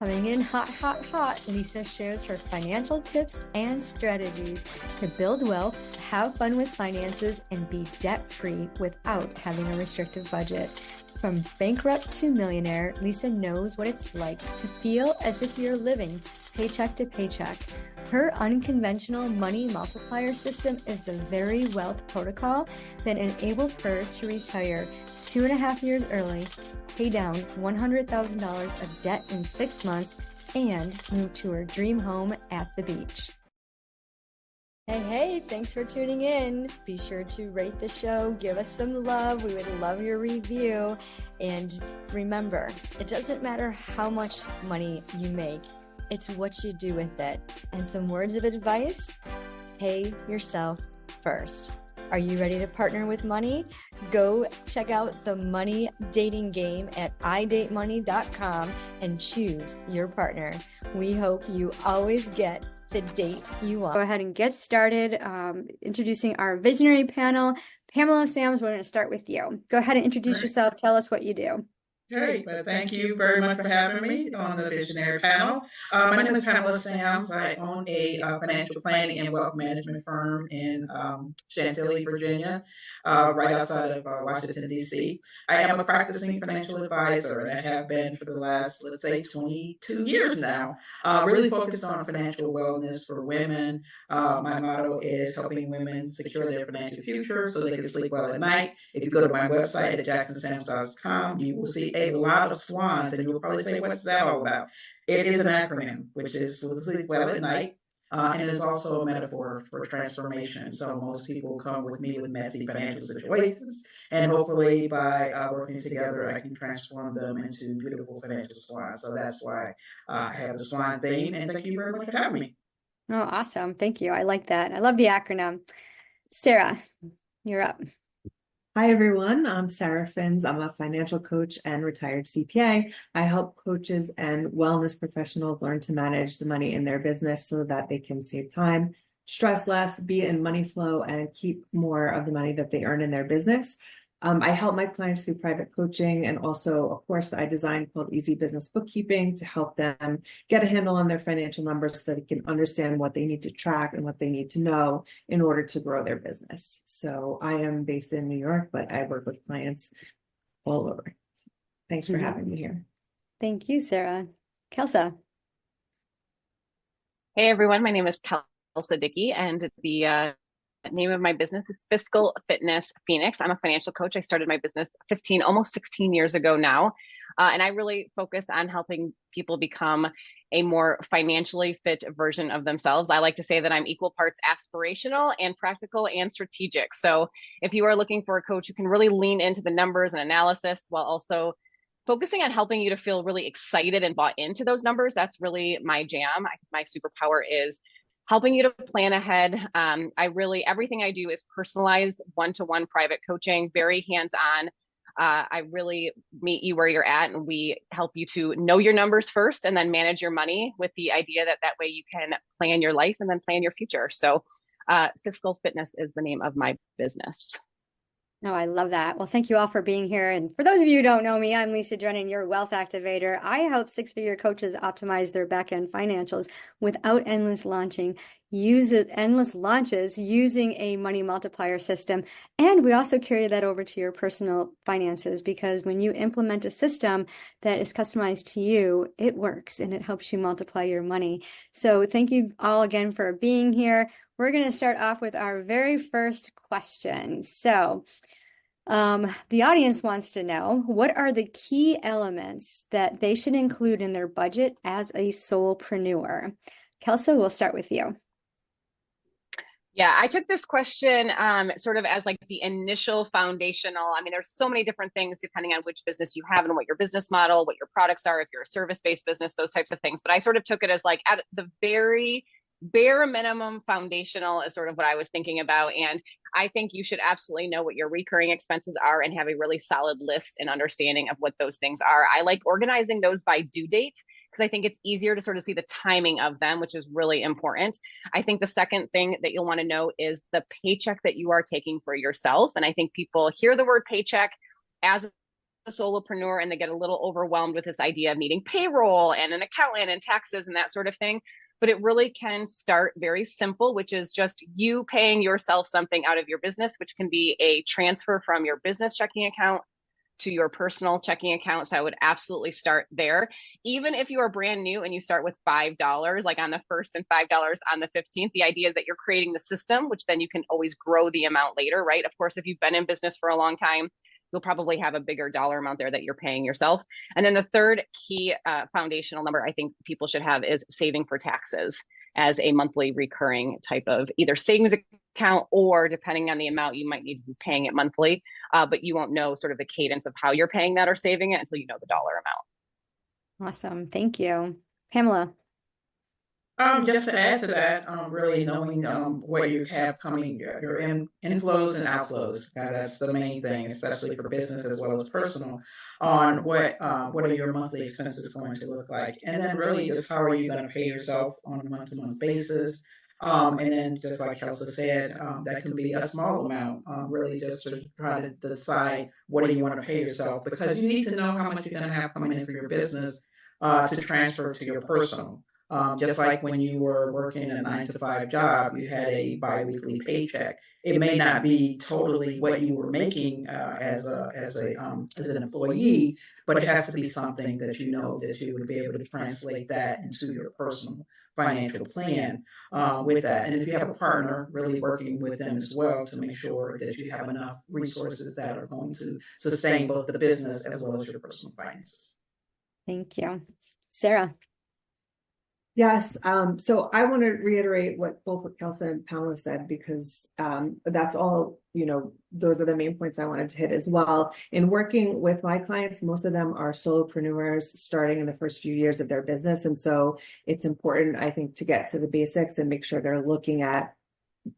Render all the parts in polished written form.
Coming in hot, hot, hot, Lisa shares her financial tips and strategies to build wealth, have fun with finances, and be debt-free without having a restrictive budget. From bankrupt to millionaire, Lisa knows what it's like to feel as if you're living paycheck to paycheck. Her unconventional money multiplier system is the very wealth protocol that enabled her to retire 2.5 years early, pay down $100,000 of debt in 6 months, and move to her dream home at the beach. Hey, thanks for tuning in. Be sure to rate the show, give us some love. We would love your review. And remember, it doesn't matter how much money you make, it's what you do with it. And some words of advice: pay yourself first. Are you ready to partner with money? Go check out the money dating game at idatemoney.com and choose your partner. We hope you always get the date you want. Go ahead and get started introducing our visionary panel. Pamela Sams, we're going to start with you. Go ahead and introduce yourself. Tell us what you do. Great. Well, thank you very much for having me on the Visionary panel. My name is Pamela Sams. I own a financial planning and wealth management firm in Chantilly, Virginia, right outside of Washington, D.C. I am a practicing financial advisor, and I have been for the last, let's say, 22 years now, really focused on financial wellness for women. My motto is helping women secure their financial future so they can sleep well at night. If you go to my website at jacksonsams.com, you will see a lot of swans, and you'll probably say, what's that all about? It is an acronym, which is sleep well at night. And it is also a metaphor for transformation. So most people come with me with messy financial situations, and hopefully by working together, I can transform them into beautiful financial swans. So that's why I have the swan theme, and thank you very much for having me. Oh, awesome. Thank you. I like that. I love the acronym. Sarah, you're up. Hi, everyone. I'm Sarah Finns. I'm a financial coach and retired CPA. I help coaches and wellness professionals learn to manage the money in their business so that they can save time, stress less, be in money flow, and keep more of the money that they earn in their business. I help my clients through private coaching, and also a course I designed called Easy Business Bookkeeping to help them get a handle on their financial numbers so that they can understand what they need to track and what they need to know in order to grow their business. So I am based in New York, but I work with clients all over. So thanks for having me here. Thank you, Sarah. Kelsa. Hey, everyone. My name is Kelsa Dickey, and the name of my business is Fiscal Fitness Phoenix. I'm a financial coach. I started my business 15, almost 16 years ago now. And I really focus on helping people become a more financially fit version of themselves. I like to say that I'm equal parts aspirational and practical and strategic. So if you are looking for a coach who can really lean into the numbers and analysis while also focusing on helping you to feel really excited and bought into those numbers, that's really my jam. My superpower is helping you to plan ahead. Everything I do is personalized one-to-one private coaching, very hands-on. I really meet you where you're at, and we help you to know your numbers first and then manage your money with the idea that way you can plan your life and then plan your future. So Fiscal Fitness is the name of my business. Oh, I love that. Well, thank you all for being here. And for those of you who don't know me, I'm Lisa Drennon, your Wealth Activator. I help six-figure coaches optimize their back-end financials without endless launches using a money multiplier system. And we also carry that over to your personal finances, because when you implement a system that is customized to you, it works and it helps you multiply your money. So thank you all again for being here. We're going to start off with our very first question. So the audience wants to know, what are the key elements that they should include in their budget as a solopreneur? Kelsa, we'll start with you. Yeah, I took this question sort of as like the initial foundational. I mean, there's so many different things depending on which business you have and what your business model, what your products are, if you're a service-based business, those types of things. But I sort of took it as like at the very bare minimum foundational is sort of what I was thinking about. And I think you should absolutely know what your recurring expenses are and have a really solid list and understanding of what those things are. I like organizing those by due date because I think it's easier to sort of see the timing of them, which is really important. I think the second thing that you'll want to know is the paycheck that you are taking for yourself. And I think people hear the word paycheck as solopreneur and they get a little overwhelmed with this idea of needing payroll and an accountant and taxes and that sort of thing. But it really can start very simple, which is just you paying yourself something out of your business, which can be a transfer from your business checking account to your personal checking account. So I would absolutely start there. Even if you are brand new and you start with $5, like on the first and $5 on the 15th, the idea is that you're creating the system, which then you can always grow the amount later, right? Of course, if you've been in business for a long time, you'll probably have a bigger dollar amount there that you're paying yourself. And then the third key foundational number I think people should have is saving for taxes as a monthly recurring type of either savings account, or depending on the amount, you might need to be paying it monthly, but you won't know sort of the cadence of how you're paying that or saving it until you know the dollar amount. Awesome. Thank you. Pamela. Just to add to that, really knowing what you have coming, your inflows and outflows. That's the main thing, especially for business as well as personal, on what are your monthly expenses going to look like, and then really just how are you going to pay yourself on a month-to-month basis. And then just like Kelsa said, that can be a small amount, really just to try to decide what do you want to pay yourself, because you need to know how much you're going to have coming in for your business to transfer to your personal. Just like when you were working a 9-to-5 job, you had a biweekly paycheck. It may not be totally what you were making as an employee, but it has to be something that you know that you would be able to translate that into your personal financial plan with that. And if you have a partner, really working with them as well to make sure that you have enough resources that are going to sustain both the business as well as your personal finances. Thank you. Sarah. Yes. So I want to reiterate what both Kelsa and Pamela said, because that's all, those are the main points I wanted to hit as well. In working with my clients, most of them are solopreneurs starting in the first few years of their business. And so it's important, I think, to get to the basics and make sure they're looking at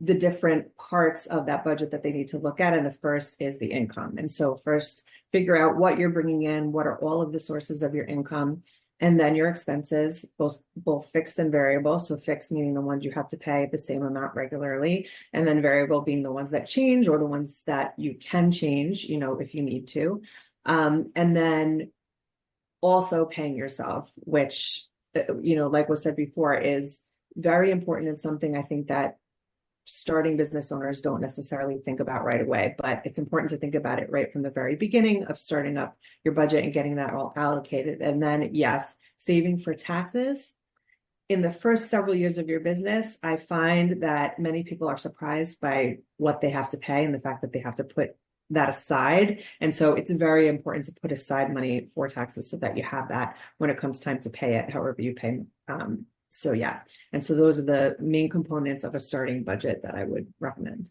the different parts of that budget that they need to look at. And the first is the income. And so first, figure out what you're bringing in, what are all of the sources of your income. And then your expenses, both fixed and variable. So fixed meaning the ones you have to pay the same amount regularly, and then variable being the ones that change or the ones that you can change, if you need to. And then also paying yourself, which, like was said before, is very important and something I think that starting business owners don't necessarily think about right away, but it's important to think about it right from the very beginning of starting up your budget and getting that all allocated. And then, yes, saving for taxes. In the first several years of your business, I find that many people are surprised by what they have to pay and the fact that they have to put that aside. And so it's very important to put aside money for taxes so that you have that when it comes time to pay it, however you pay. So yeah, and so those are the main components of a starting budget that I would recommend.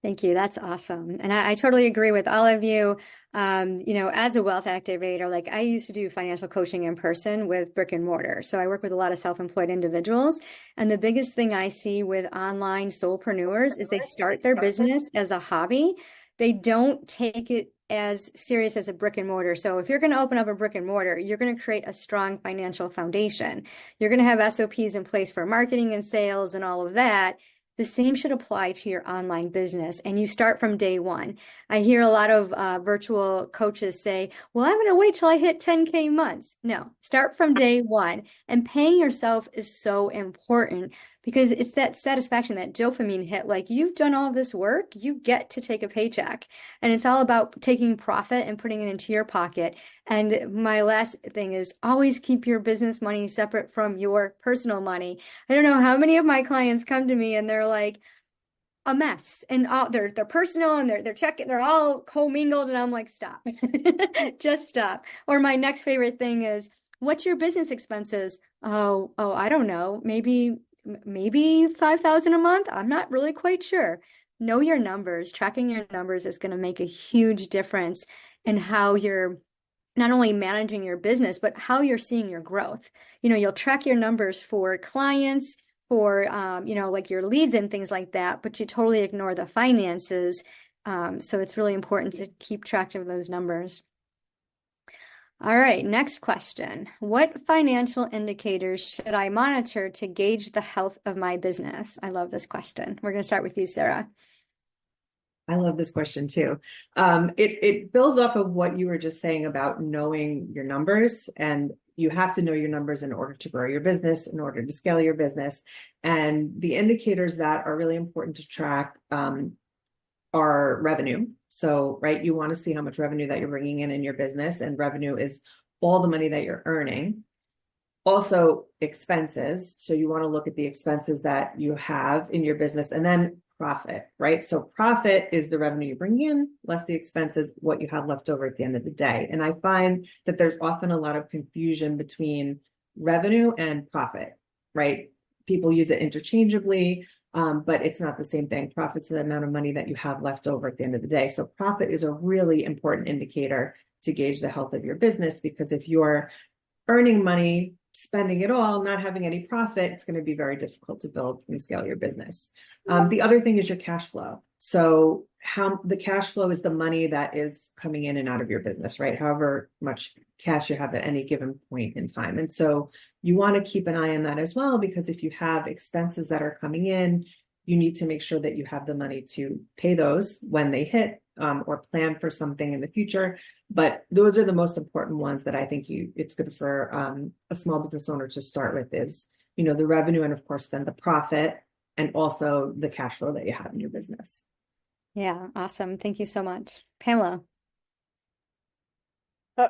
Thank you. That's awesome. And I totally agree with all of you. As a wealth activator, like I used to do financial coaching in person with brick and mortar. So I work with a lot of self-employed individuals. And the biggest thing I see with online solopreneurs is they start their business as a hobby. They don't take it as serious as a brick and mortar. So if you're going to open up a brick and mortar, you're going to create a strong financial foundation. You're going to have SOPs in place for marketing and sales and all of that. The same should apply to your online business, and you start from day one. I hear a lot of virtual coaches say, well, I'm going to wait till I hit 10K months. No, start from day one. And paying yourself is so important because it's that satisfaction, that dopamine hit, like you've done all this work, you get to take a paycheck. And it's all about taking profit and putting it into your pocket. And my last thing is always keep your business money separate from your personal money. I don't know how many of my clients come to me and they're like a mess, and all their personal and their checking, they're all commingled, and I'm like, stop. Just stop. Or my next favorite thing is, what's your business expenses? Oh, I don't know. Maybe $5,000 a month. I'm not really quite sure. Know your numbers. Tracking your numbers is going to make a huge difference in how you're not only managing your business, but how you're seeing your growth. You'll track your numbers for clients, for, like your leads and things like that, but you totally ignore the finances. So it's really important to keep track of those numbers. All right, next question. What financial indicators should I monitor to gauge the health of my business? I love this question. We're going to start with you, Sarah. I love this question too. It builds off of what you were just saying about knowing your numbers, and you have to know your numbers in order to grow your business, in order to scale your business. And the indicators that are really important to track are revenue. So, right, you want to see how much revenue that you're bringing in your business, and revenue is all the money that you're earning. Also, expenses. So you want to look at the expenses that you have in your business, and then profit, right? So profit is the revenue you bring in, less the expenses, what you have left over at the end of the day. And I find that there's often a lot of confusion between revenue and profit, right? People use it interchangeably, but it's not the same thing. Profit's the amount of money that you have left over at the end of the day. So profit is a really important indicator to gauge the health of your business, because if you're earning money, spending it all, not having any profit, it's going to be very difficult to build and scale your business. The other thing is your cash flow. So how the cash flow is the money that is coming in and out of your business, right? However much cash you have at any given point in time. And so you want to keep an eye on that as well, because if you have expenses that are coming in, you need to make sure that you have the money to pay those when they hit, or plan for something in the future. But those are the most important ones that I think it's good for a small business owner to start with is, the revenue, and of course, then the profit, and also the cash flow that you have in your business. Yeah, awesome. Thank you so much. Pamela.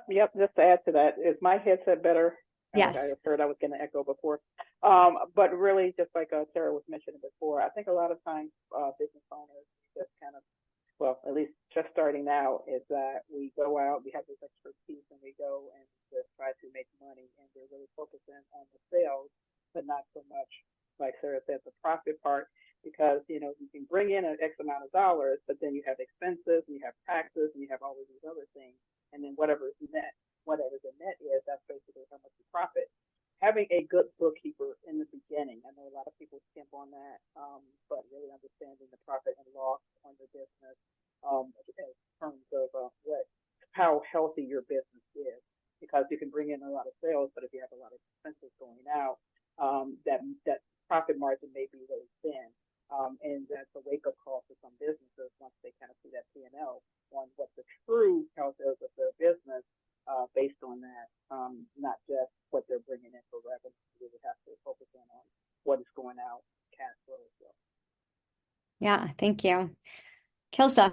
Yep, just to add to that, is my headset better? Yes. I heard I was going to echo before. But really, just like Sarah was mentioning before, I think a lot of times business owners just kind of, well, at least just starting out, is that we go out, we have this expertise, and we go and just try to make money, and we're really focusing on the sales, but not so much, like Sarah said, the profit part, because, you can bring in an X amount of dollars, but then you have expenses, and you have taxes, and you have all of these other things, and then whatever the net is, that's basically how much you profit. Having a good bookkeeper in the beginning, I know a lot of people skimp on that, but really understanding the profit and loss on your business, in terms of how healthy your business is, because you can bring in a lot of sales, but if you have a lot of expenses going out, that profit margin may be really thin, and that's a wake-up call for some businesses once they kind of see that P&L on what the true health is of their business. Based on that, not just what they're bringing in for revenue. You really have to focus in on what is going out, cash flow as well. Yeah, thank you. Kelsa.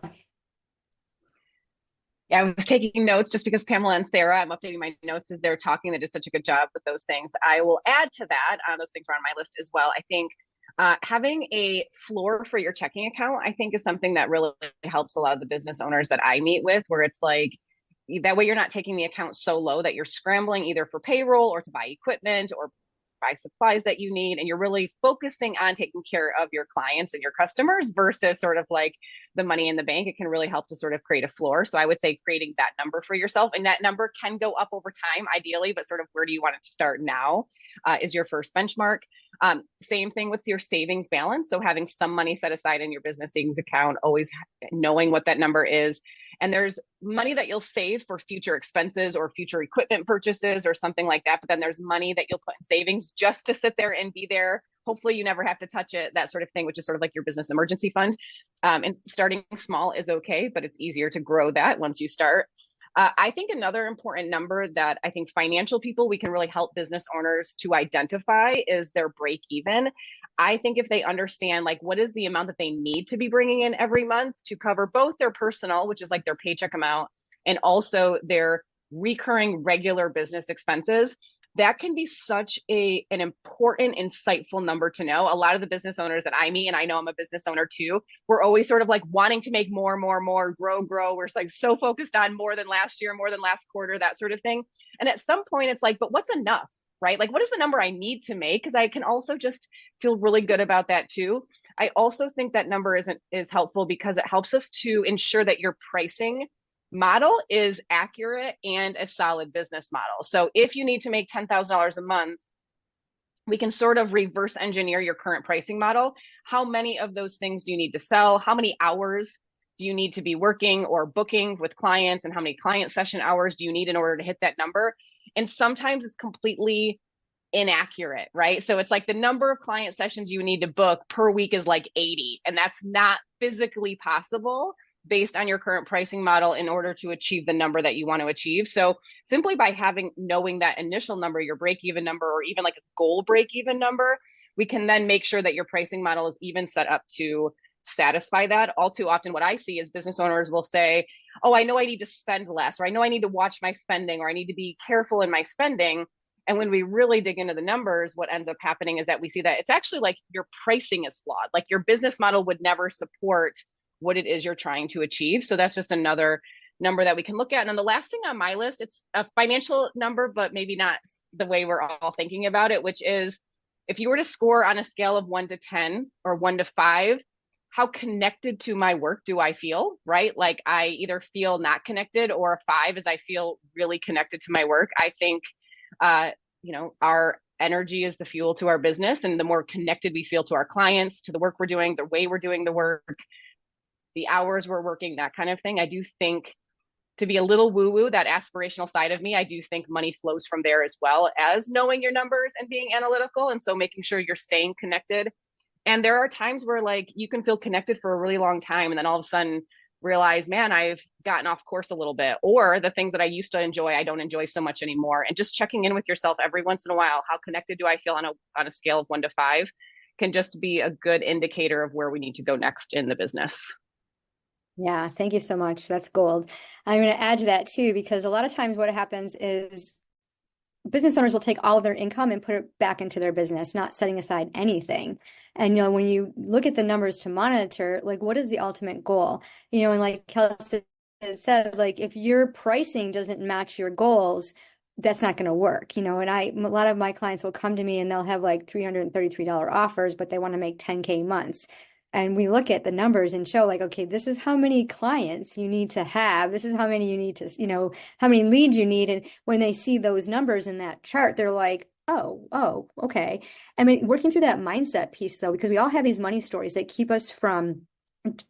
Yeah, I was taking notes just because Pamela and Sarah, I'm updating my notes as they're talking. They did such a good job with those things. I will add to that, those things are on my list as well. I think having a floor for your checking account, I think, is something that really helps a lot of the business owners that I meet with, where it's like, that way you're not taking the account so low that you're scrambling either for payroll or to buy equipment or buy supplies that you need. And you're really focusing on taking care of your clients and your customers versus sort of like the money in the bank. It can really help to sort of create a floor. So I would say creating that number for yourself, and that number can go up over time, ideally, but sort of where do you want it to start now is your first benchmark. Same thing with your savings balance. So having some money set aside in your business savings account, always knowing what that number is. And there's money that you'll save for future expenses or future equipment purchases or something like that. But then there's money that you'll put in savings just to sit there and be there. Hopefully you never have to touch it, that sort of thing, which is sort of like your business emergency fund. And starting small is okay, but it's easier to grow that once you start. I think another important number that I think financial people, we can really help business owners to identify is their break even. I think if they understand like what is the amount that they need to be bringing in every month to cover both their personal, which is like their paycheck amount, and also their recurring regular business expenses, that can be such an important, insightful number to know. A lot of the business owners that I meet, and I know I'm a business owner too, we're always sort of like wanting to make more, grow. We're like so focused on more than last year, more than last quarter, that sort of thing. And at some point it's like, but what's enough, right? Like what is the number I need to make? Because I can also just feel really good about that too. I also think that number is helpful because it helps us to ensure that your pricing model is accurate and a solid business model. So if you need to make $10,000 a month, we can sort of reverse engineer your current pricing model. How many of those things do you need to sell? How many hours do you need to be working or booking with clients? And how many client session hours do you need in order to hit that number? And sometimes it's completely inaccurate, right? So it's like the number of client sessions you need to book per week is like 80, and that's not physically possible based on your current pricing model in order to achieve the number that you want to achieve. So simply by knowing that initial number, your break even number, or even like a goal break even number, we can then make sure that your pricing model is even set up to satisfy that. All too often, what I see is business owners will say, oh, I know I need to spend less, or I know I need to watch my spending, or I need to be careful in my spending. And when we really dig into the numbers, what ends up happening is that we see that it's actually like your pricing is flawed. Like your business model would never support what it is you're trying to achieve. So that's just another number that we can look at. And then the last thing on my list, it's a financial number, but maybe not the way we're all thinking about it, which is if you were to score on a scale of 1 to 10 or 1 to 5, how connected to my work do I feel, right? Like I either feel not connected, or a 5 is I feel really connected to my work. I think, our energy is the fuel to our business. And the more connected we feel to our clients, to the work we're doing, the way we're doing the work, the hours we're working, that kind of thing. I do think, to be a little woo-woo, that aspirational side of me, I do think money flows from there, as well as knowing your numbers and being analytical. And so making sure you're staying connected. And there are times where like you can feel connected for a really long time, and then all of a sudden realize, man, I've gotten off course a little bit, or the things that I used to enjoy, I don't enjoy so much anymore. And just checking in with yourself every once in a while, how connected do I feel on a scale of 1 to 5, can just be a good indicator of where we need to go next in the business. Yeah, thank you so much. That's gold. I'm going to add to that too, because a lot of times what happens is business owners will take all of their income and put it back into their business, not setting aside anything. And, when you look at the numbers to monitor, like, what is the ultimate goal? And like Kelsa said, like, if your pricing doesn't match your goals, that's not going to work, and a lot of my clients will come to me and they'll have like $333 offers, but they want to make 10K months. And we look at the numbers and show like, okay, this is how many clients you need to have. This is how many you need to, how many leads you need. And when they see those numbers in that chart, they're like, oh, okay. I mean, working through that mindset piece though, because we all have these money stories that keep us from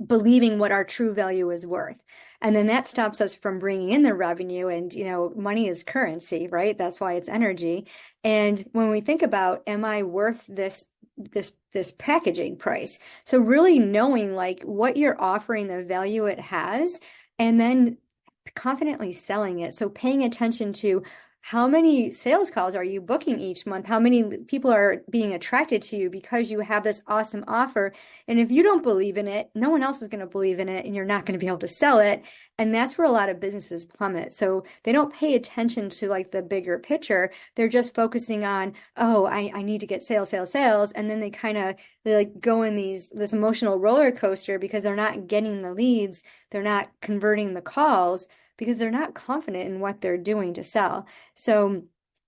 believing what our true value is worth. And then that stops us from bringing in the revenue. And, money is currency, right? That's why it's energy. And when we think about, am I worth this packaging price? So really knowing like what you're offering, the value it has, and then confidently selling it. So paying attention to how many sales calls are you booking each month? How many people are being attracted to you because you have this awesome offer? And if you don't believe in it, no one else is going to believe in it, and you're not going to be able to sell it. And that's where a lot of businesses plummet. So they don't pay attention to like the bigger picture. They're just focusing on, oh, I need to get sales. And then they like go in this emotional roller coaster because they're not getting the leads. They're not converting the calls because they're not confident in what they're doing to sell. So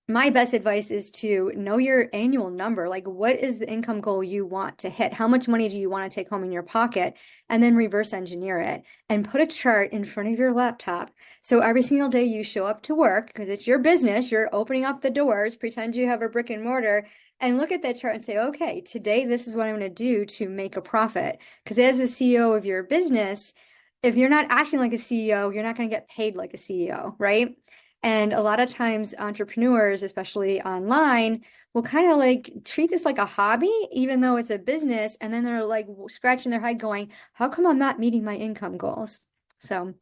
my best advice is to know your annual number. Like, what is the income goal you want to hit? How much money do you want to take home in your pocket? And then reverse engineer it and put a chart in front of your laptop. So every single day you show up to work, because it's your business, you're opening up the doors, pretend you have a brick and mortar, and look at that chart and say, okay, today this is what I'm going to do to make a profit. Because as a CEO of your business, if you're not acting like a CEO, you're not going to get paid like a CEO, right? And a lot of times entrepreneurs, especially online, will kind of like treat this like a hobby, even though it's a business. And then they're like scratching their head going, how come I'm not meeting my income goals? So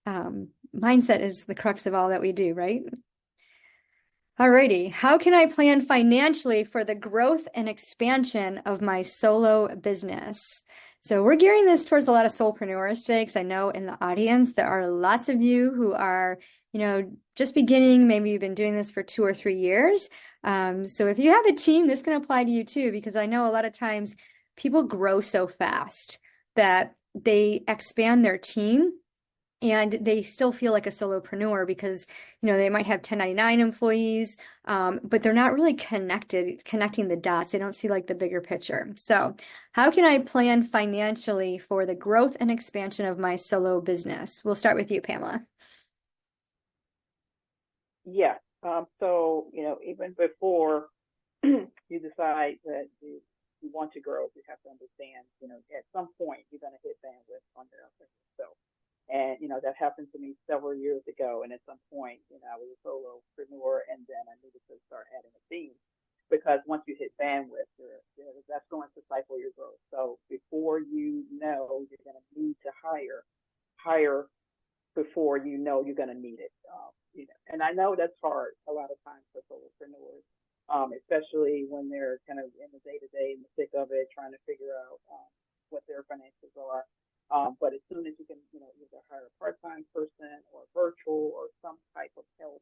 mindset is the crux of all that we do, right? Alrighty, how can I plan financially for the growth and expansion of my solo business? So we're gearing this towards a lot of solopreneurs today, because I know in the audience there are lots of you who are, just beginning. Maybe you've been doing this for 2 or 3 years. So if you have a team, this can apply to you too, because I know a lot of times people grow so fast that they expand their team and they still feel like a solopreneur because, they might have 1099 employees, but they're not really connecting the dots. They don't see like the bigger picture. So how can I plan financially for the growth and expansion of my solo business? We'll start with you, Pamela. Yeah. So, even before you decide that you want to grow, you have to understand, at some point you're going to hit bandwidth on your own. So, and, that happened to me several years ago. And at some point, I was a solopreneur, and then I needed to start adding a team. because once you hit bandwidth, that's going to stifle your growth. So before you know you're going to need to hire before you know you're going to need it. And I know that's hard a lot of times for solopreneurs, especially when they're kind of in the day-to-day, in the thick of it, trying to figure out what their financials are. But as soon as you can, either hire a part-time person or virtual or some type of help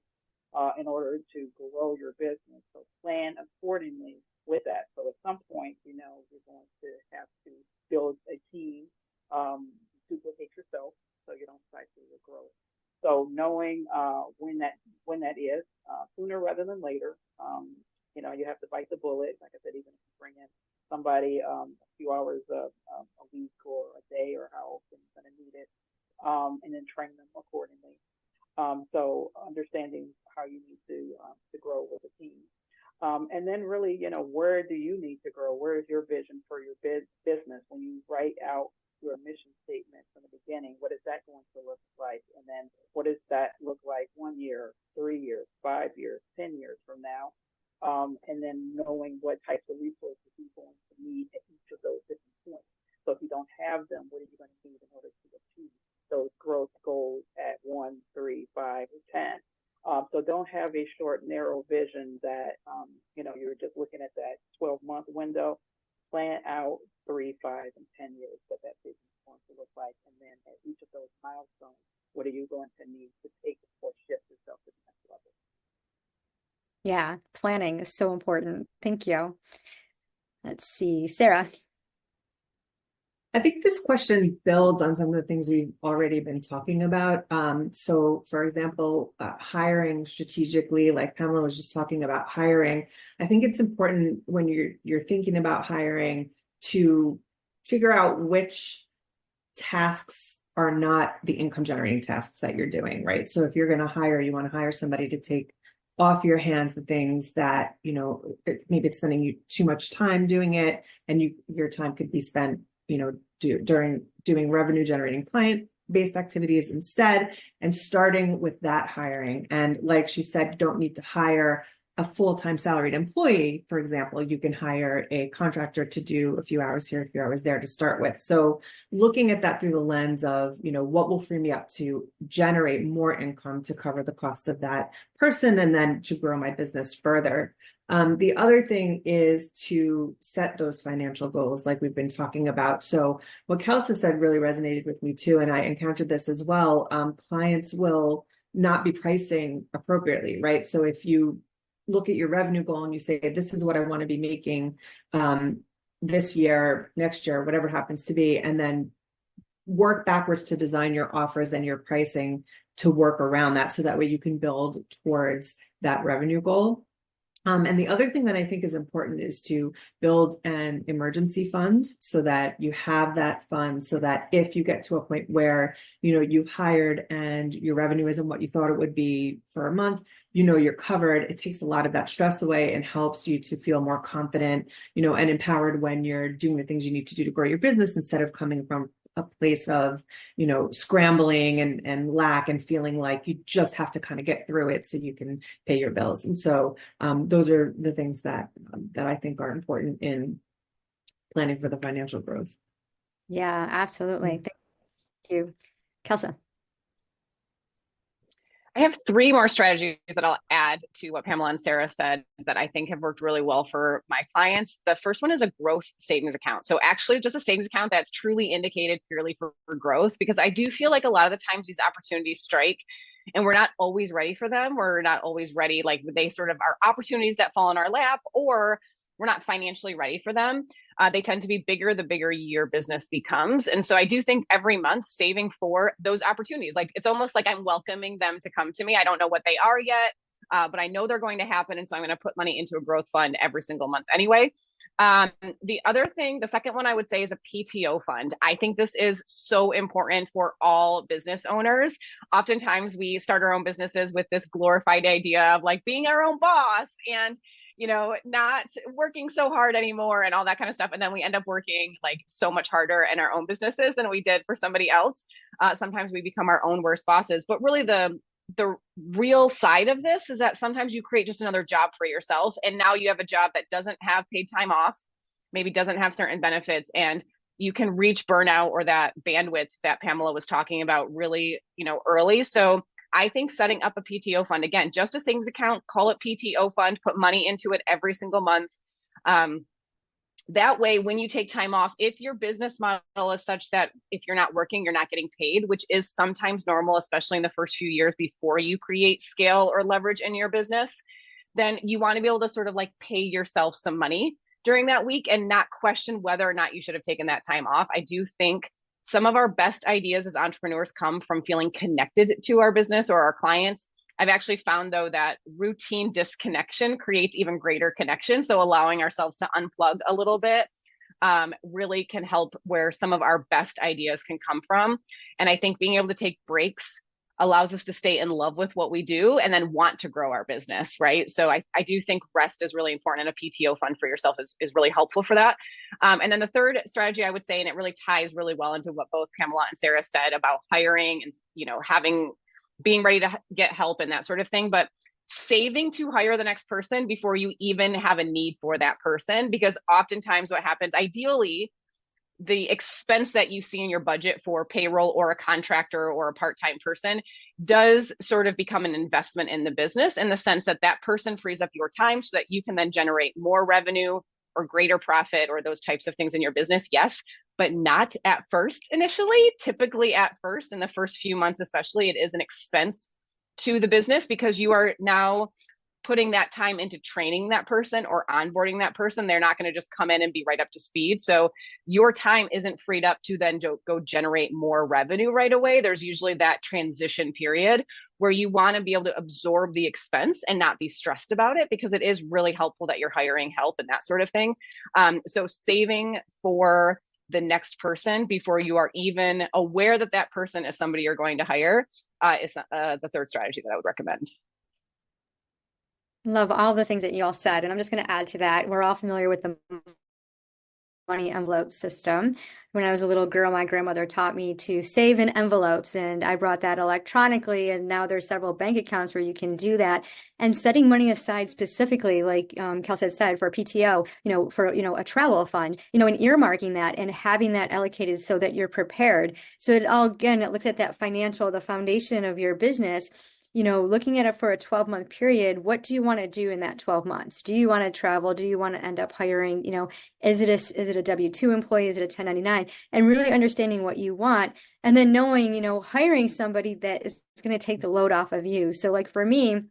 in order to grow your business. So plan accordingly with that. So at some point, you're going to have to build a team, duplicate yourself so you don't stifle your growth. So knowing when that is, sooner rather than later, you have to bite the bullet. Like I said, even if you bring in somebody a few hours a week or a day or how often you're going to need it, and then train them accordingly. So understanding how you need to grow with a team. And then really, where do you need to grow? Where is your vision for your business? When you write out your mission statement from the beginning, what is that going to look like? And then what does that look like 1 year, 3 years, 5 years, 10 years from now? And then knowing what types of resources you're going to need at each of those different points. So if you don't have them, what are you going to need in order to achieve those growth goals at 1, 3, 5, or 10? So don't have a short, narrow vision that, you're just looking at that 12-month window. Plan out 3, 5, and 10 years what that vision is going to look like. And then at each of those milestones, what are you going to need to take or shift yourself to the next level? Yeah, planning is so important. Thank you. Let's see, Sarah. I think this question builds on some of the things we've already been talking about. So for example, hiring strategically, like Pamela was just talking about hiring. I think it's important when you're thinking about hiring to figure out which tasks are not the income generating tasks that you're doing, right? So if you're going to hire, you want to hire somebody to take off your hands the things that, maybe it's spending you too much time doing it, and your time could be spent during doing revenue generating client based activities instead, and starting with that hiring. And like she said, you don't need to hire a full-time salaried employee. For example, you can hire a contractor to do a few hours here, a few hours there to start with. So looking at that through the lens of, what will free me up to generate more income to cover the cost of that person and then to grow my business further. The other thing is to set those financial goals like we've been talking about. So what Kelsa said really resonated with me too, and I encountered this as well. Clients will not be pricing appropriately, right? So if you look at your revenue goal and you say, this is what I want to be making this year, next year, whatever it happens to be, and then work backwards to design your offers and your pricing to work around that, so that way you can build towards that revenue goal. And the other thing that I think is important is to build an emergency fund so that you have that fund, so that if you get to a point where, you've hired and your revenue isn't what you thought it would be for a month, you're covered. It takes a lot of that stress away and helps you to feel more confident, and empowered when you're doing the things you need to do to grow your business, instead of coming from a place of, scrambling and lack and feeling like you just have to kind of get through it so you can pay your bills. And so those are the things that I think are important in planning for the financial growth. Yeah, absolutely. Thank you. Kelsa. I have 3 more strategies that I'll add to what Pamela and Sarah said that I think have worked really well for my clients. The first one is a growth savings account. So actually just a savings account that's truly indicated purely for growth, because I do feel like a lot of the times these opportunities strike and we're not always ready for them. We're not always ready. Like they sort of are opportunities that fall in our lap, or we're not financially ready for them. They tend to be bigger the bigger your business becomes. And so I do think every month saving for those opportunities, like it's almost like I'm welcoming them to come to me. I don't know what they are yet, but I know they're going to happen. And so I'm going to put money into a growth fund every single month anyway. The other thing, the second one I would say is a PTO fund. I think this is so important for all business owners. Oftentimes we start our own businesses with this glorified idea of like being our own boss and not working so hard anymore and all that kind of stuff. And then we end up working like so much harder in our own businesses than we did for somebody else. Sometimes we become our own worst bosses, but really the the real side of this is that sometimes you create just another job for yourself. And now you have a job that doesn't have paid time off, maybe doesn't have certain benefits, and you can reach burnout or that bandwidth that Pamela was talking about really, early. So I think setting up a PTO fund, again, just a savings account, call it PTO fund, put money into it every single month. That way, when you take time off, if your business model is such that if you're not working, you're not getting paid, which is sometimes normal, especially in the first few years before you create scale or leverage in your business, then you want to be able to sort of like pay yourself some money during that week and not question whether or not you should have taken that time off. I do think some of our best ideas as entrepreneurs come from feeling connected to our business or our clients. I've actually found, though, that routine disconnection creates even greater connection. So allowing ourselves to unplug a little bit really can help where some of our best ideas can come from. And I think being able to take breaks allows us to stay in love with what we do and then want to grow our business, right? So I do think rest is really important, and a PTO fund for yourself is really helpful for that. And then the third strategy I would say, and it really ties really well into what both Pamela and Sarah said about hiring and, being ready to get help and that sort of thing, but saving to hire the next person before you even have a need for that person. Because oftentimes what happens, ideally, the expense that you see in your budget for payroll or a contractor or a part-time person does sort of become an investment in the business, in the sense that that person frees up your time so that you can then generate more revenue or greater profit or those types of things in your business. Yes, but not at first initially. Typically at first, in the first few months especially, it is an expense to the business because you are now putting that time into training that person or onboarding that person. They're not going to just come in and be right up to speed. So your time isn't freed up to then go generate more revenue right away. There's usually that transition period where you want to be able to absorb the expense and not be stressed about it, because it is really helpful that you're hiring help and that sort of thing. So saving for the next person before you are even aware that that person is somebody you're going to hire is the third strategy that I would recommend. Love all the things that you all said. And I'm just going to add to that. We're all familiar with the money envelope system. When I was a little girl, my grandmother taught me to save in envelopes, and I brought that electronically. And now there's several bank accounts where you can do that, and setting money aside specifically, like Kelsa had said, for PTO, for, a travel fund, and earmarking that and having that allocated so that you're prepared. So it looks at that the foundation of your business. Looking at it for a 12-month period, what do you want to do in that 12 months? Do you want to travel? Do you want to end up hiring, is it a W-2 employee? Is it a 1099? And really understanding what you want, and then knowing, hiring somebody that is going to take the load off of you. So like for me,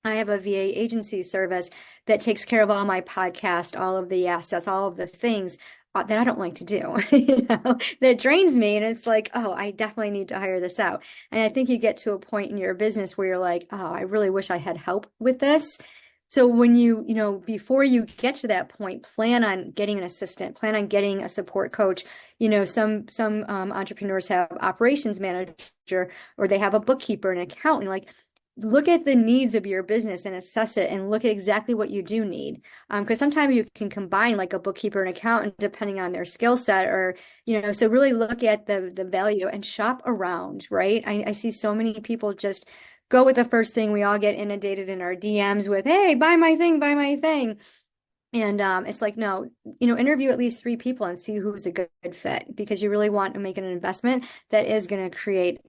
I have a VA agency service that takes care of all my podcast, all of the assets, all of the things that I don't like to do, that drains me. And it's like, oh, I definitely need to hire this out. And I think you get to a point in your business where you're like, oh, I really wish I had help with this. So when before you get to that point, plan on getting an assistant, plan on getting a support coach. Some entrepreneurs have operations manager, or they have a bookkeeper, an accountant. Like, look at the needs of your business and assess it, and look at exactly what you do need. Because sometimes you can combine like a bookkeeper and accountant depending on their skill set, or, so really look at the value and shop around, right? I see so many people just go with the first thing. We all get inundated in our DMs with, hey, buy my thing, buy my thing. And it's like, no, interview at least 3 people and see who's a good fit, because you really want to make an investment that is going to create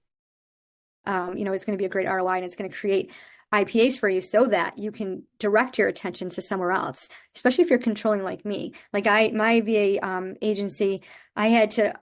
it's going to be a great ROI, and it's going to create IPAs for you so that you can direct your attention to somewhere else, especially if you're controlling like me. Like my VA agency, I had to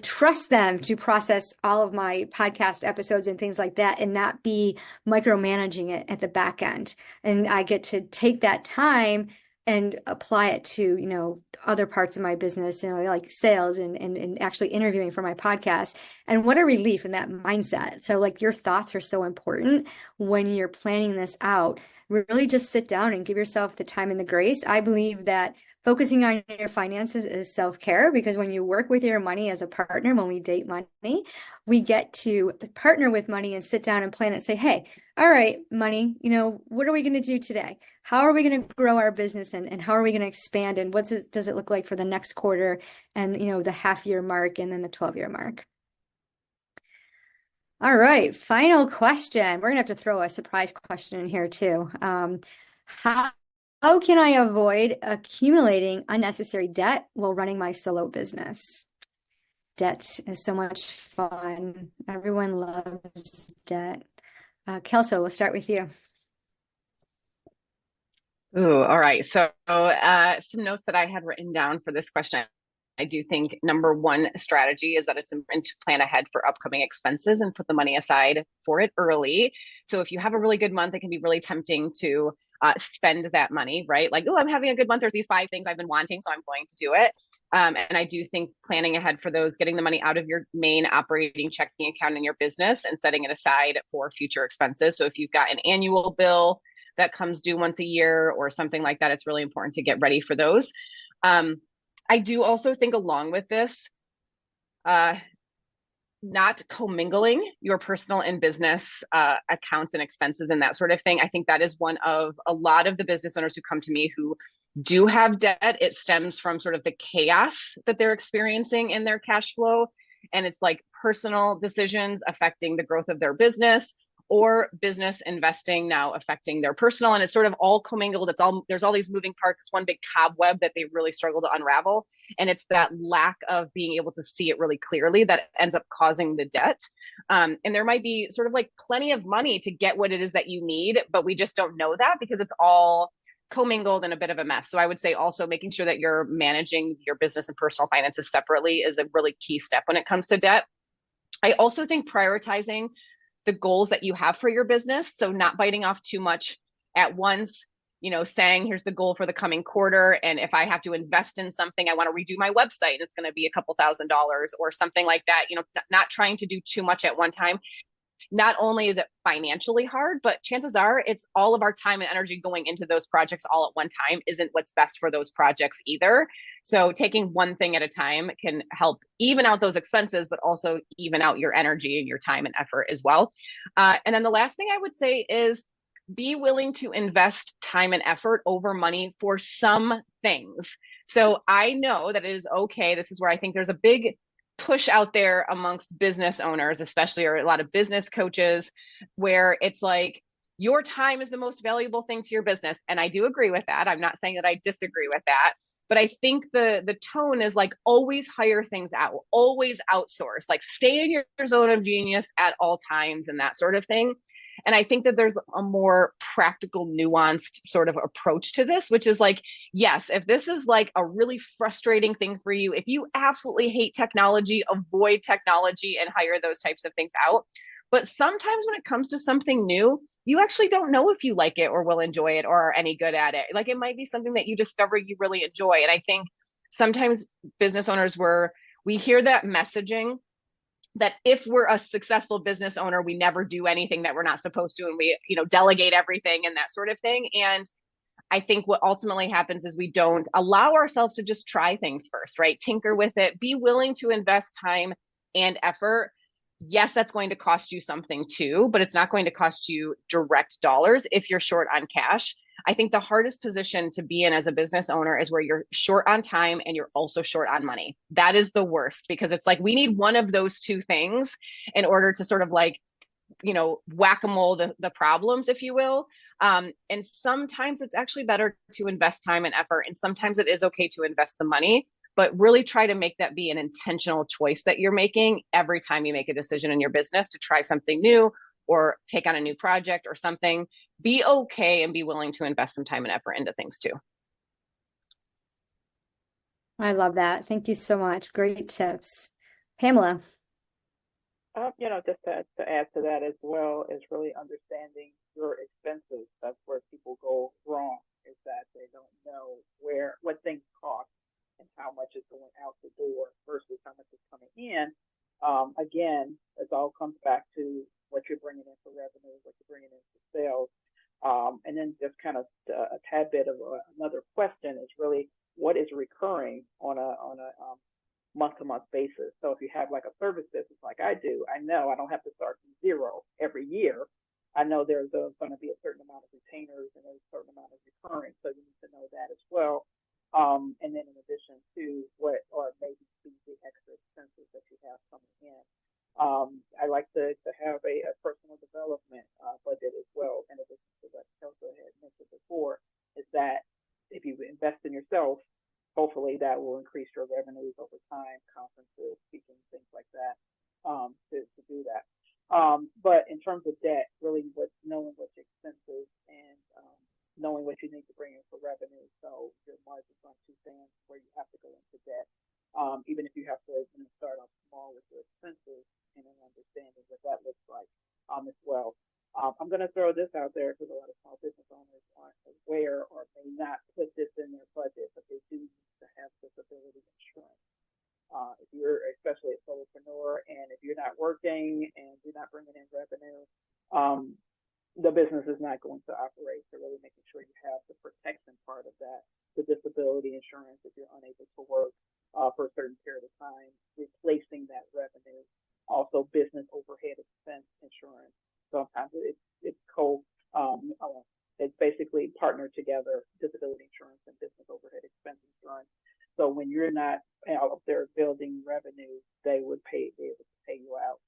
trust them to process all of my podcast episodes and things like that, and not be micromanaging it at the back end. And I get to take that time and apply it to, other parts of my business, like sales and actually interviewing for my podcast. And what a relief in that mindset. So your thoughts are so important when you're planning this out. Really just sit down and give yourself the time and the grace. I believe that focusing on your finances is self-care, because when you work with your money as a partner, when we date money, we get to partner with money and sit down and plan and say, hey, all right, money, what are we going to do today? How are we going to grow our business, and how are we going to expand, and does it look like for the next quarter, and the half-year mark, and then the 12-year mark? All right, final question. We're gonna have to throw a surprise question in here too. How how can I avoid accumulating unnecessary debt while running my solo business? Debt is so much fun. Everyone loves debt. Kelso, we'll start with you. Ooh, all right. So, some notes that I had written down for this question. I do think number one strategy is that it's important to plan ahead for upcoming expenses and put the money aside for it early. So, if you have a really good month, it can be really tempting to spend that money, right? Like, oh, I'm having a good month. There's these 5 things I've been wanting, so I'm going to do it. And I do think planning ahead for those, getting the money out of your main operating checking account in your business and setting it aside for future expenses. So, if you've got an annual bill that comes due once a year or something like that, it's really important to get ready for those. I do also think along with this, not commingling your personal and business accounts and expenses and that sort of thing. I think that is one of a lot of the business owners who come to me who do have debt. It stems from sort of the chaos that they're experiencing in their cash flow. And it's like personal decisions affecting the growth of their business or business investing now affecting their personal. And it's sort of all commingled. There's all these moving parts. It's one big cobweb that they really struggle to unravel. And it's that lack of being able to see it really clearly that ends up causing the debt. And there might be sort of like plenty of money to get what it is that you need, but we just don't know that because it's all commingled and a bit of a mess. So I would say also making sure that you're managing your business and personal finances separately is a really key step when it comes to debt. I also think prioritizing the goals that you have for your business. So not biting off too much at once, saying here's the goal for the coming quarter. And if I have to invest in something, I want to redo my website and it's going to be a couple $1,000s or something like that, not trying to do too much at one time. Not only is it financially hard, but chances are it's all of our time and energy going into those projects all at one time isn't what's best for those projects either. So taking one thing at a time can help even out those expenses, but also even out your energy and your time and effort as well. And then the last thing I would say is be willing to invest time and effort over money for some things. So I know that it is okay. This is where I think there's a big push out there amongst business owners, especially, or a lot of business coaches, where it's like your time is the most valuable thing to your business. And I do agree with that. I'm not saying that I disagree with that, but I think the tone is like always hire things out, always outsource, like stay in your zone of genius at all times and that sort of thing. And I think that there's a more practical, nuanced sort of approach to this, which is like, yes, if this is like a really frustrating thing for you, if you absolutely hate technology, avoid technology and hire those types of things out. But sometimes when it comes to something new, you actually don't know if you like it or will enjoy it or are any good at it. Like it might be something that you discover you really enjoy. And I think sometimes business owners we hear that messaging that if we're a successful business owner, we never do anything that we're not supposed to, and we, delegate everything and that sort of thing. And I think what ultimately happens is we don't allow ourselves to just try things first, right? Tinker with it, be willing to invest time and effort. Yes, that's going to cost you something too, but it's not going to cost you direct dollars if you're short on cash. I think the hardest position to be in as a business owner is where you're short on time and you're also short on money. That is the worst because it's like we need one of those two things in order to sort of like, whack-a-mole the problems, if you will. And sometimes it's actually better to invest time and effort. And sometimes it is okay to invest the money, but really try to make that be an intentional choice that you're making every time you make a decision in your business to try something new or take on a new project or something. Be okay and be willing to invest some time and effort into things too. I love that. Thank you so much. Great tips. Pamela. Just to add to that as well is really understanding your expenses. That's where people go wrong, is that they don't know what things cost and how much is going out the door versus how much is coming in. Again, it all comes back to what you're bringing in for revenue, what you're bringing in for sales. And then just kind of a tad bit of another question is really what is recurring on a month-to-month basis. So if you have like a service business like I do, I know I don't have to start from zero every year. I know there's going to be a certain amount of retainers and a certain amount of recurring. So you need to know that as well. And then in addition to what or maybe the extra expenses that you have coming in. I like to have a personal development budget as well. And it is what Kelsa had mentioned before, is that if you invest in yourself, hopefully that will increase your revenues over time, conferences, speaking, things like that, to do that. But in terms of debt, really knowing what your expenses and knowing what you need to bring in for revenue. So your margins aren't too thin where you have to go into debt. Even if you have to start off small with your expenses and then understanding what that looks like as well. I'm going to throw this out there because a lot of small business owners aren't aware or may not put this in their budget, but they do need to have disability insurance. If you're especially a solopreneur and if you're not working and you're not bringing in revenue, the business is not going to operate. So really making sure you have the protection part of that, the disability insurance if you're unable to work for a certain period of time, replacing that revenue. Also business overhead expense insurance. Sometimes it's it's basically partnered together, disability insurance and business overhead expense insurance. So when you're not out there building revenue, they would be able to pay you out.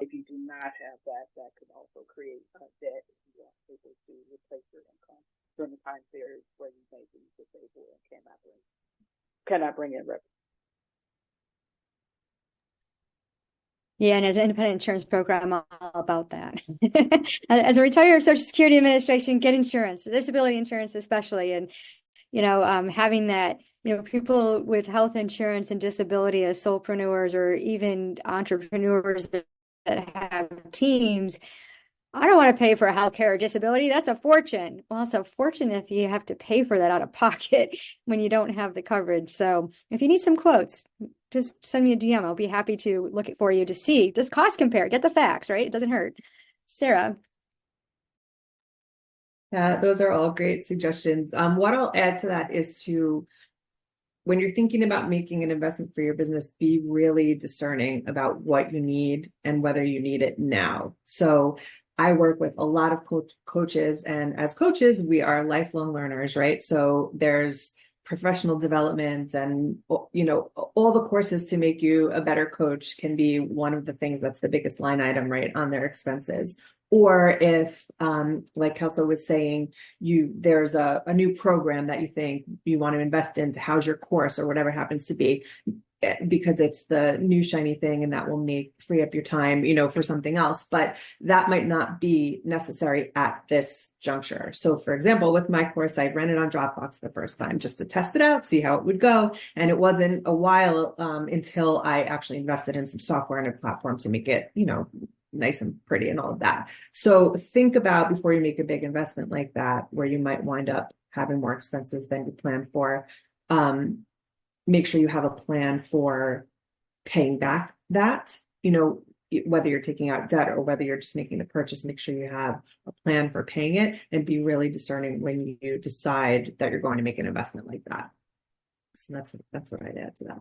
If you do not have that, that could also create debt if you are able to replace your income during the time period where you may be disabled and cannot bring in revenue. Yeah, and as an independent insurance program, I'm all about that. As a retired Social Security Administration, get insurance, disability insurance especially, and having that, people with health insurance and disability as solopreneurs or even entrepreneurs that have teams. I don't want to pay for healthcare or disability. That's a fortune. Well, it's a fortune if you have to pay for that out of pocket when you don't have the coverage. So if you need some quotes, just send me a DM. I'll be happy to look it for you to see. Just cost compare. Get the facts, right? It doesn't hurt. Sarah. Yeah, those are all great suggestions. What I'll add to that is when you're thinking about making an investment for your business, be really discerning about what you need and whether you need it now. So I work with a lot of coaches, and as coaches, we are lifelong learners, right? So there's professional development and, all the courses to make you a better coach can be one of the things that's the biggest line item, right, on their expenses. Or if, like Kelsa was saying, there's a new program that you think you want to invest in to house your course or whatever happens to be, because it's the new shiny thing and that will free up your time, for something else. But that might not be necessary at this juncture. So for example, with my course, I ran it on Dropbox the first time just to test it out, see how it would go. And it wasn't a while until I actually invested in some software and a platform to make it, nice and pretty and all of that. So think about before you make a big investment like that, where you might wind up having more expenses than you planned for. Make sure you have a plan for paying back that, whether you're taking out debt or whether you're just making the purchase, make sure you have a plan for paying it and be really discerning when you decide that you're going to make an investment like that. So that's what I'd add to that.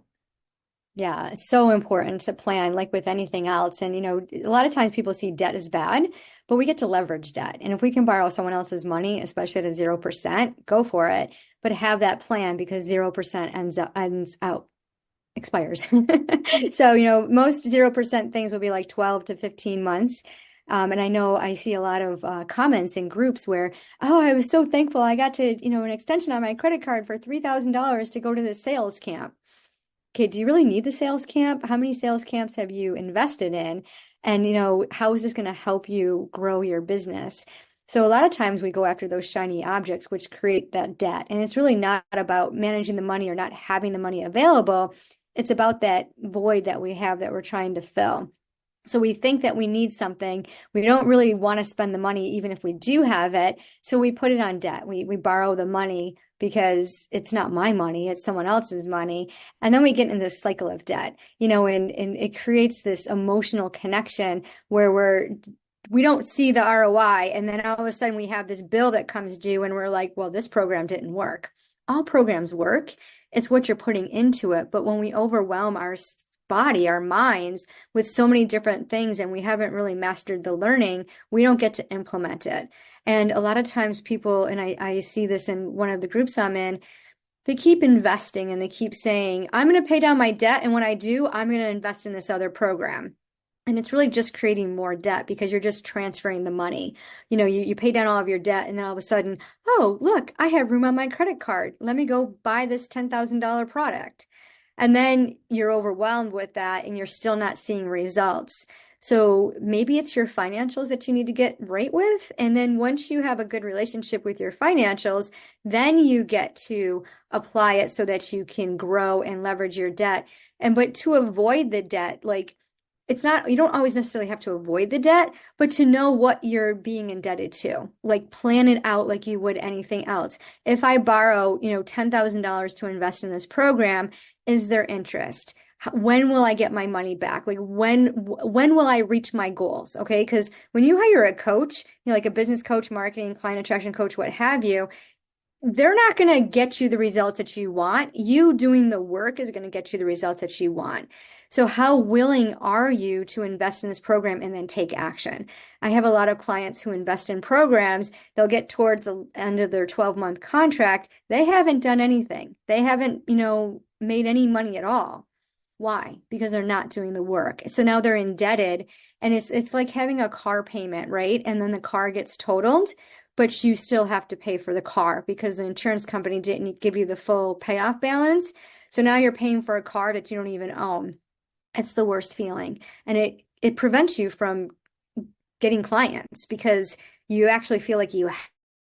Yeah, it's so important to plan like with anything else. And, a lot of times people see debt as bad, but we get to leverage debt. And if we can borrow someone else's money, especially at a 0%, go for it. But have that plan because 0% expires. So, most 0% things will be like 12 to 15 months. And I know I see a lot of comments in groups where, I was so thankful I got to, an extension on my credit card for $3,000 to go to the sales camp. Okay, do you really need the sales camp? How many sales camps have you invested in? And, how is this going to help you grow your business? So a lot of times we go after those shiny objects, which create that debt. And it's really not about managing the money or not having the money available. It's about that void that we have that we're trying to fill. So we think that we need something. We don't really want to spend the money, even if we do have it. So we put it on debt. We borrow the money because it's not my money, it's someone else's money. And then we get in this cycle of debt, and it creates this emotional connection where we don't see the ROI. And then all of a sudden we have this bill that comes due and we're like, well, this program didn't work. All programs work. It's what you're putting into it. But when we overwhelm our body, our minds with so many different things and we haven't really mastered the learning, we don't get to implement it. And a lot of times people, and I see this in one of the groups I'm in, they keep investing and they keep saying, I'm going to pay down my debt. And when I do, I'm going to invest in this other program. And it's really just creating more debt because you're just transferring the money. You pay down all of your debt and then all of a sudden, oh, look, I have room on my credit card. Let me go buy this $10,000 product. And then you're overwhelmed with that and you're still not seeing results. So maybe it's your financials that you need to get right with. And then once you have a good relationship with your financials, then you get to apply it so that you can grow and leverage your debt. But to avoid the debt, like, it's not, you don't always necessarily have to avoid the debt, but to know what you're being indebted to, like plan it out like you would anything else. If I borrow, $10,000 to invest in this program, is there interest? When will I get my money back? Like when will I reach my goals? Okay. Because when you hire a coach, like a business coach, marketing, client attraction coach, what have you, they're not going to get you the results that you want. You doing the work is going to get you the results that you want. So how willing are you to invest in this program and then take action? I have a lot of clients who invest in programs. They'll get towards the end of their 12-month contract. They haven't done anything. They haven't, made any money at all. Why? Because they're not doing the work. So now they're indebted, and it's like having a car payment, right? And then the car gets totaled, but you still have to pay for the car because the insurance company didn't give you the full payoff balance. So now you're paying for a car that you don't even own. It's the worst feeling. And it prevents you from getting clients because you actually feel like you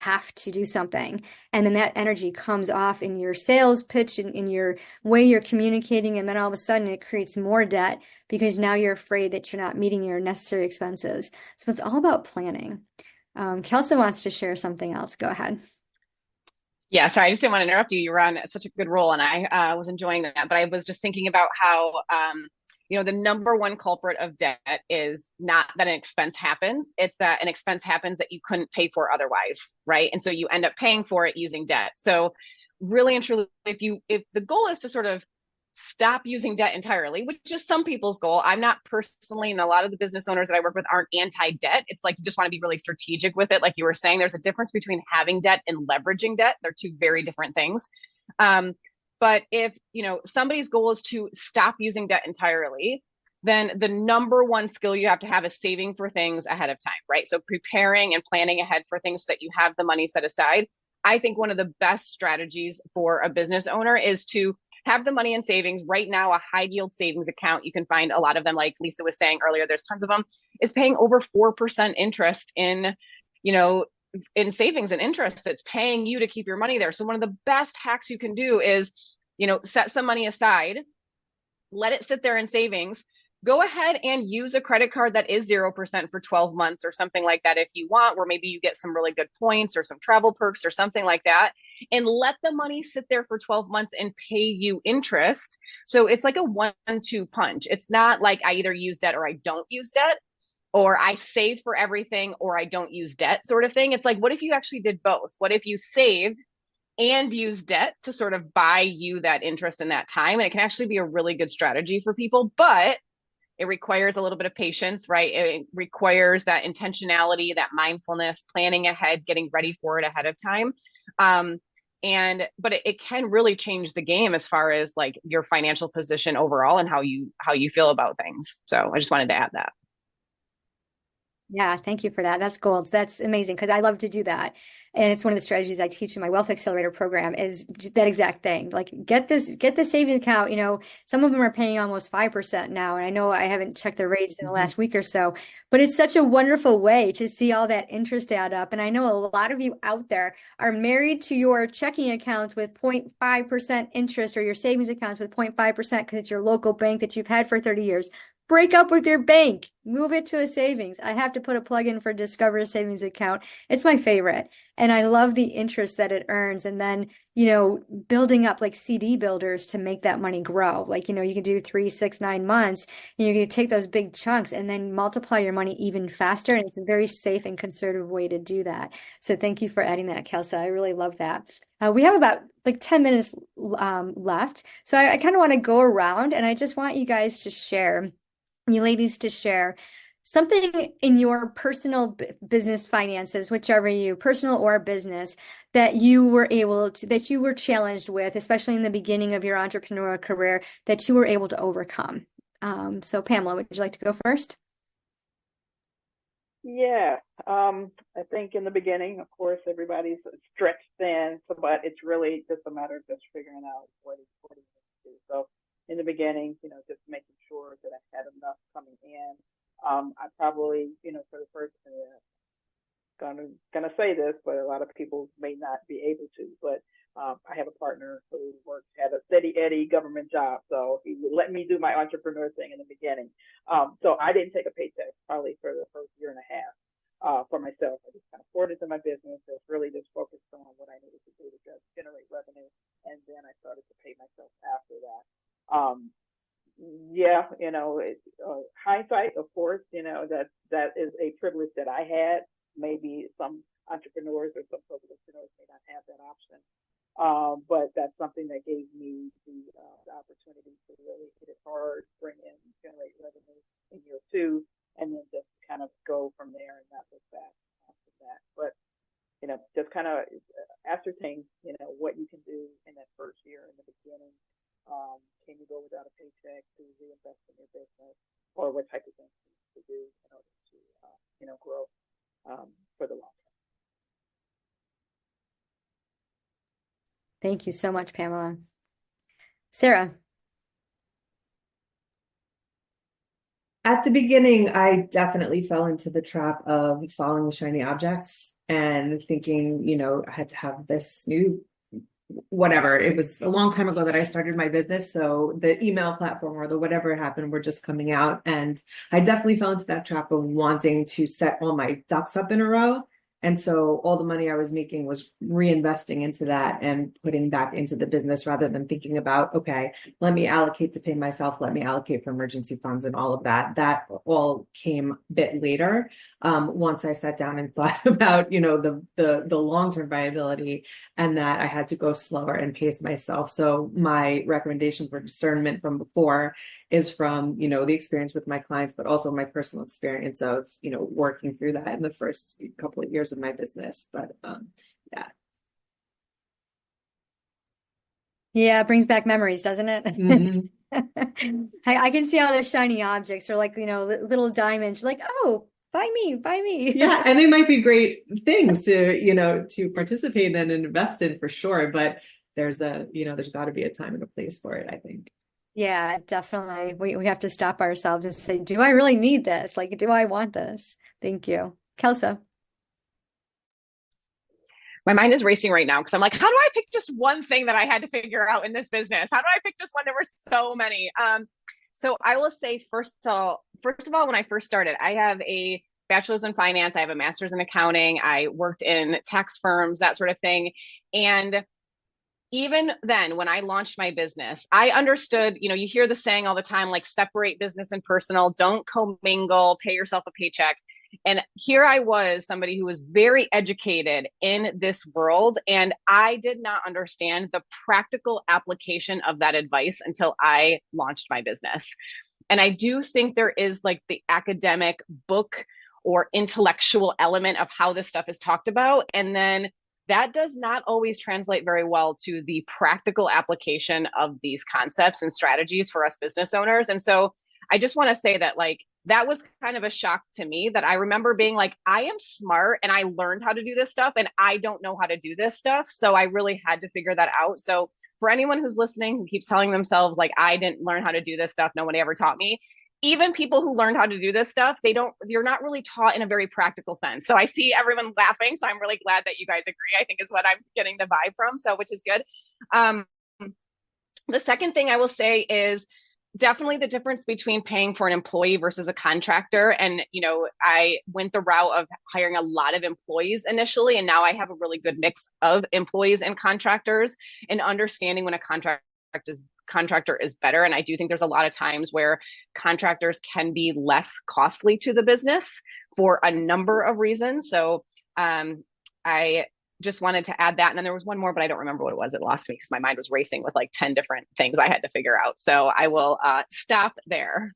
have to do something. And then that energy comes off in your sales pitch and in your way you're communicating. And then all of a sudden it creates more debt because now you're afraid that you're not meeting your necessary expenses. So it's all about planning. Kelsa wants to share something else. Go ahead. Yeah, sorry, I just didn't want to interrupt you. You were on such a good roll, and I was enjoying that. But I was just thinking about how, the number one culprit of debt is not that an expense happens; it's that an expense happens that you couldn't pay for otherwise, right? And so you end up paying for it using debt. So, really and truly, if the goal is to sort of stop using debt entirely, which is some people's goal. I'm not personally, and a lot of the business owners that I work with aren't anti-debt. It's like you just want to be really strategic with it. Like you were saying, there's a difference between having debt and leveraging debt. They're two very different things. But if somebody's goal is to stop using debt entirely, then the number one skill you have to have is saving for things ahead of time, right? So preparing and planning ahead for things so that you have the money set aside. I think one of the best strategies for a business owner is to have the money in savings. Right now, a high yield savings account, you can find a lot of them, like Lisa was saying earlier, there's tons of them, is paying over 4% interest in savings and interest that's paying you to keep your money there. So one of the best hacks you can do is, set some money aside, let it sit there in savings. Go ahead and use a credit card that is 0% for 12 months or something like that if you want, where maybe you get some really good points or some travel perks or something like that, and let the money sit there for 12 months and pay you interest. So it's like a 1-2 punch. It's not like I either use debt or I don't use debt, or I save for everything or I don't use debt sort of thing. It's like, what if you actually did both? What if you saved and use debt to sort of buy you that interest in that time? And it can actually be a really good strategy for people, but it requires a little bit of patience, right? It requires that intentionality, that mindfulness, planning ahead, getting ready for it ahead of time. But it can really change the game as far as like your financial position overall and how you feel about things. So I just wanted to add that. Yeah, thank you for that. That's gold. That's amazing because I love to do that. And it's one of the strategies I teach in my Wealth Accelerator program is that exact thing. Like get the savings account. Some of them are paying almost 5% now. And I know I haven't checked the rates in the last week or so, but it's such a wonderful way to see all that interest add up. And I know a lot of you out there are married to your checking accounts with 0.5% interest or your savings accounts with 0.5% because it's your local bank that you've had for 30 years. Break up with your bank, move it to a savings. I have to put a plug in for Discover a savings account. It's my favorite. And I love the interest that it earns. And then, building up like CD builders to make that money grow. Like, you can do 3, 6, 9 months, and you're going to take those big chunks and then multiply your money even faster. And it's a very safe and conservative way to do that. So thank you for adding that, Kelsa. I really love that. We have about like 10 minutes left. So I kind of want to go around and I just want you guys to share. You ladies to share something in your personal business finances, whichever personal or business, that you were challenged with, especially in the beginning of your entrepreneurial career, that you were able to overcome. So Pamela, would you like to go first? Yeah, I think in the beginning, of course, everybody's stretched thin, so, but it's really just a matter of just figuring out what he needs to do. So in the beginning, just making sure that I had enough coming in. I probably, for the first, gonna say this, but a lot of people may not be able to. But I have a partner who had a steady Eddie government job, so he would let me do my entrepreneur thing in the beginning. So I didn't take a paycheck probably for the first year and a half for myself. I just kind of poured into my business. Just really just focused on what I needed to do to just generate revenue, and then I started to pay myself after that. Yeah, hindsight, of course, that is a privilege that I had. Maybe some entrepreneurs or some solopreneurs may not have that option. But that's something that gave me the opportunity to really hit it hard, bring in, generate revenue in year two, and then just kind of go from there and not look back after that. But, just kind of ascertain, what you can do in that first year in the beginning. Can you go without a paycheck to reinvest in your business, or what type of things you need to do in order to, grow for the long term? Thank you so much, Pamela. Sarah. At the beginning, I definitely fell into the trap of following shiny objects and thinking, I had to have this new whatever. It was a long time ago that I started my business. So the email platform or the whatever happened were just coming out. And I definitely fell into that trap of wanting to set all my ducks up in a row. And so all the money I was making was reinvesting into that and putting back into the business rather than thinking about, okay, let me allocate to pay myself, let me allocate for emergency funds and all of that. That all came a bit later. Once I sat down and thought about, the long-term viability and that I had to go slower and pace myself. So my recommendation for discernment from before is from, the experience with my clients, but also my personal experience of, working through that in the first couple of years of my business. But yeah. Yeah, it brings back memories, doesn't it? Mm-hmm. I can see all the shiny objects are like, little diamonds, like, oh, buy me. Yeah, and they might be great things to participate in and invest in for sure. But there's got to be a time and a place for it, I think. Yeah, definitely. We have to stop ourselves and say, do I really need this? Like, do I want this? Thank you. Kelsa. My mind is racing right now because I'm like, how do I pick just one thing that I had to figure out in this business? How do I pick just one? There were so many. So I will say, first of all, when I first started, I have a bachelor's in finance. I have a master's in accounting. I worked in tax firms, that sort of thing. And even then, when I launched my business, I understood, you hear the saying all the time, like separate business and personal, don't commingle, pay yourself a paycheck. And here I was, somebody who was very educated in this world, and I did not understand the practical application of that advice until I launched my business. And I do think there is like the academic book or intellectual element of how this stuff is talked about. And then that does not always translate very well to the practical application of these concepts and strategies for us business owners. And so I just want to say that that was kind of a shock to me, that I remember being like, I am smart and I learned how to do this stuff and I don't know how to do this stuff. So I really had to figure that out. So for anyone who's listening, who keeps telling themselves like, I didn't learn how to do this stuff, nobody ever taught me. Even people who learned how to do this stuff, you're not really taught in a very practical sense. So I see everyone laughing. So I'm really glad that you guys agree, I think is what I'm getting the vibe from. So, which is good. The second thing I will say is definitely the difference between paying for an employee versus a contractor. And, I went the route of hiring a lot of employees initially, and now I have a really good mix of employees and contractors, and understanding when a contractor is better. And I do think there's a lot of times where contractors can be less costly to the business for a number of reasons. So I just wanted to add that. And then there was one more, but I don't remember what it was. It lost me because my mind was racing with like 10 different things I had to figure out. So I will stop there.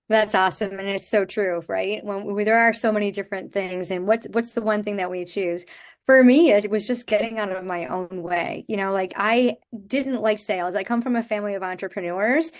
That's awesome. And it's so true, right? When there are so many different things, and what's the one thing that we choose? For me, it was just getting out of my own way. I didn't like sales. I come from a family of entrepreneurs.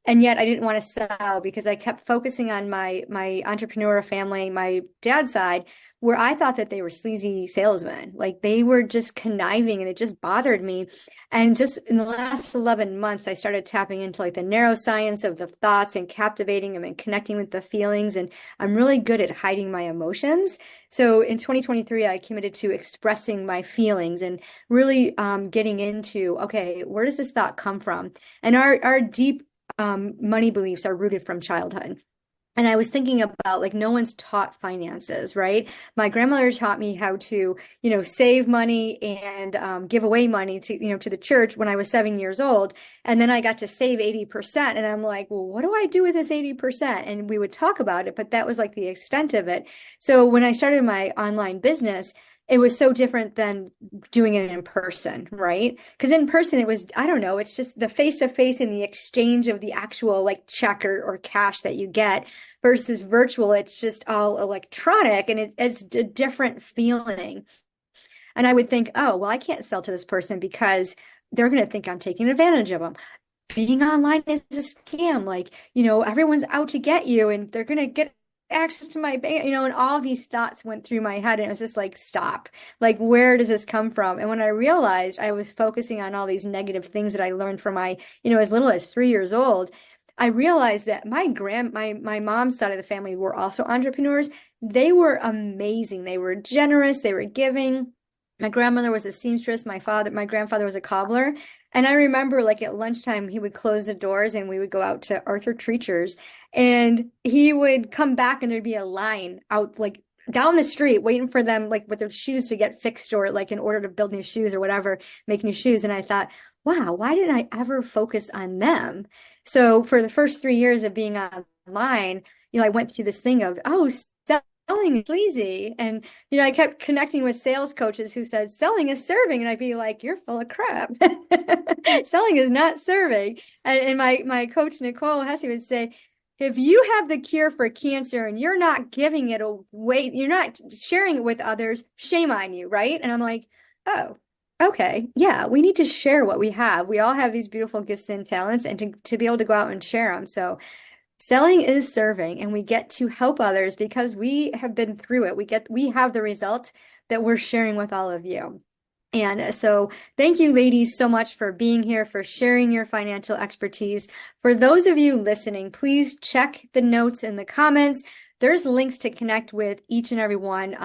And yet I didn't want to sell because I kept focusing on my entrepreneur family, my dad's side, where I thought that they were sleazy salesmen. Like they were just conniving and it just bothered me. And just in the last 11 months, I started tapping into like the neuroscience of the thoughts and captivating them and connecting with the feelings. And I'm really good at hiding my emotions. So in 2023, I committed to expressing my feelings and really getting into, okay, where does this thought come from? And our deep money beliefs are rooted from childhood. And I was thinking about like no one's taught finances, right? My grandmother taught me how to, save money and give away money to the church when I was 7 years old. And then I got to save 80%. And I'm like, well, what do I do with this 80%? And we would talk about it, but that was like the extent of it. So when I started my online business, it was so different than doing it in person, right? Because in person, it was, I don't know, it's just the face-to-face and the exchange of the actual like check or cash that you get versus virtual. It's just all electronic and it's a different feeling. And I would think, oh, well, I can't sell to this person because they're going to think I'm taking advantage of them. Being online is a scam. Like, everyone's out to get you and they're going to get access to my bank, and all these thoughts went through my head and it was just like, stop, like, where does this come from? And when I realized I was focusing on all these negative things that I learned from my, as little as 3 years old, I realized that my mom's side of the family were also entrepreneurs. They were amazing. They were generous. They were giving. My grandmother was a seamstress. My grandfather was a cobbler. And I remember like at lunchtime, he would close the doors and we would go out to Arthur Treacher's and he would come back and there'd be a line out like down the street waiting for them, like with their shoes to get fixed or like in order to build new shoes or whatever, make new shoes. And I thought, wow, why didn't I ever focus on them? So for the first 3 years of being online, I went through this thing of, oh, selling is easy. And, I kept connecting with sales coaches who said, selling is serving. And I'd be like, you're full of crap. Selling is not serving. And my coach, Nicole Hesse, would say, if you have the cure for cancer and you're not giving it away, you're not sharing it with others, shame on you, right? And I'm like, oh, okay. Yeah, we need to share what we have. We all have these beautiful gifts and talents and to be able to go out and share them. So selling is serving and we get to help others because we have been through it. We have the results that we're sharing with all of you. And so thank you, ladies, so much for being here, for sharing your financial expertise. For those of you listening, please check the notes in the comments. There's links to connect with each and every one.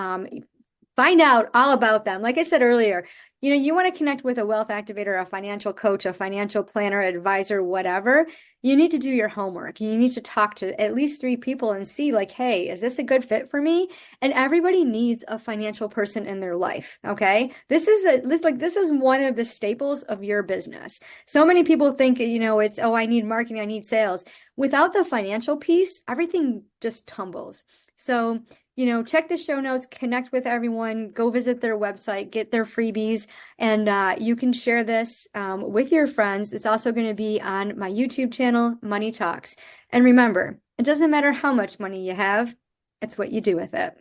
Find out all about them. Like I said earlier, you want to connect with a wealth activator, a financial coach, a financial planner, advisor, whatever. You need to do your homework. You need to talk to at least 3 people and see like, hey, is this a good fit for me? And everybody needs a financial person in their life. Okay. This is one of the staples of your business. So many people think, it's, oh, I need marketing, I need sales. Without the financial piece, everything just tumbles. So check the show notes, connect with everyone, go visit their website, get their freebies, and you can share this with your friends. It's also going to be on my YouTube channel, Money Talks. And remember, it doesn't matter how much money you have, it's what you do with it.